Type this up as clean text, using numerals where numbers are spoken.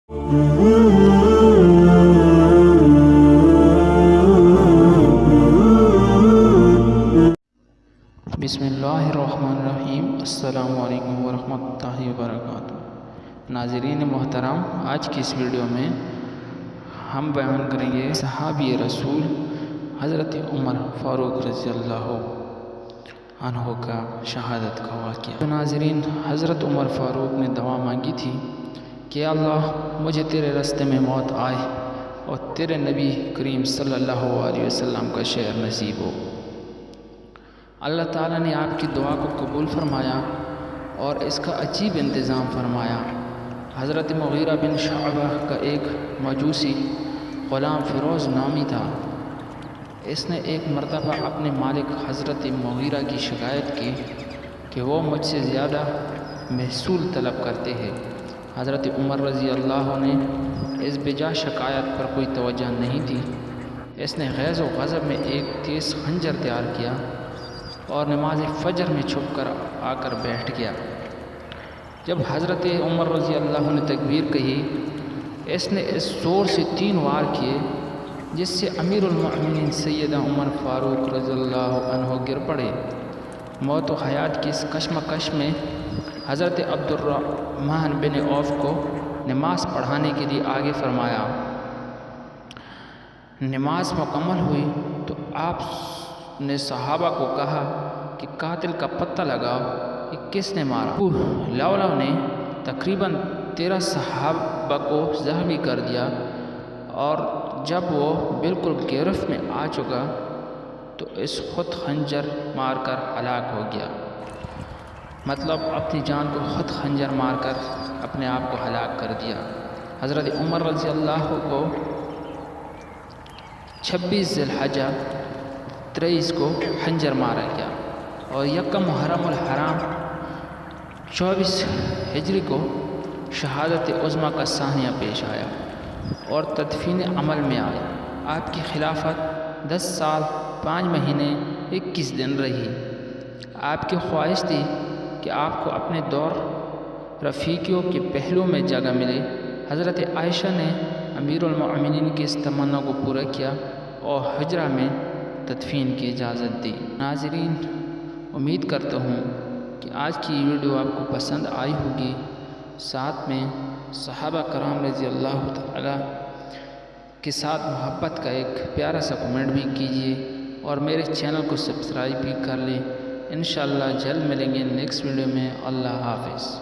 बिस्मिल्लाहिर्रहमानिर्रहीम। अस्सलामु अलैकुम वरहमतुल्लाहि वबरकातुहू। नाज़रीन मोहतरम, आज की इस वीडियो में हम बयान करेंगे सहाबी रसूल हज़रत उमर फ़ारूक रज़ियल्लाहु अन्हु का शहादत का वाक़या। तो नाज़रीन, हज़रत उमर फ़ारूक ने दुआ मांगी थी कि अल्लाह मुझे तेरे रास्ते में मौत आए और तेरे नबी करीम सल्लल्लाहु अलैहि वसल्लम का शहर नसीब हो। अल्लाह ताला ने आपकी दुआ को कबूल फरमाया और इसका अजीब इंतज़ाम फरमाया। हज़रत मुग़ीरा बिन शुअबा का एक मजूसी ग़ुलाम फ़िरोज़ नामी था। इसने एक मरतबा अपने मालिक हज़रत मुग़ीरा की शिकायत की कि वो मुझसे ज़्यादा महसूल तलब करते हैं। हज़रत उमर रज़ी अल्लाह ने इस बेजा शिकायत पर कोई तवज्जो नहीं दी। इसने ग़ैज़ व ग़ज़ब में एक तेज़ खंजर तैयार किया और नमाज फ़जर में छुप कर आकर बैठ गया। जब हज़रत उमर रज़ी अल्लाह ने तकबीर कही, इसने इस ज़ोर से 3 वार किए जिससे अमीरुल मोमिनीन सैयदा उमर फ़ारूक रज़ियल्लाहु अन्हु गिर पड़े। मौत व हयात की इस कशमकश में हज़रत अब्दुर्रहमान बिन औफ़ को नमाज पढ़ाने के लिए आगे फरमाया। नमाज मुकम्मल हुई तो आपने सहाबा को कहा कि कातिल का पता लगाओ कि किसने मारा। अबू लौला ने तकरीबन 13 सहाबा को ज़ख्मी कर दिया और जब वो बिल्कुल गिरफ्त में आ चुका तो इस खुद खंजर मारकर हलाक हो गया। मतलब अपनी जान को खुद खंजर मारकर अपने आप को हलाक कर दिया। हज़रत उमर रज़ी अल्लाह को 26 ज़िलहज्जा 23 को खंजर मारा गया और यकम मुहर्रम हराम 24 हिजरी को शहादत उज़्मा का सानिया पेश आया और तदफीन अमल में आई। आपकी खिलाफत 10 साल 5 महीने 21 दिन रही। आपकी ख्वाहिश थी कि आपको अपने दौर रफ़ीकियों के पहलू में जगह मिले। हज़रत आयशा ने अमीरुल मोमिनीन की इस तमन्ना को पूरा किया और हिजरा में तदफीन की इजाज़त दी। नाज़रीन, उम्मीद करता हूँ कि आज की वीडियो आपको पसंद आई होगी। साथ में सहाबा कराम रज़ी अल्लाह तआला के साथ मोहब्बत का एक प्यारा सा कमेंट भी कीजिए और मेरे चैनल को सब्सक्राइब भी कर लें। इंशाअल्लाह जल्द मिलेंगे नेक्स्ट वीडियो में। अल्लाह हाफ़िज़।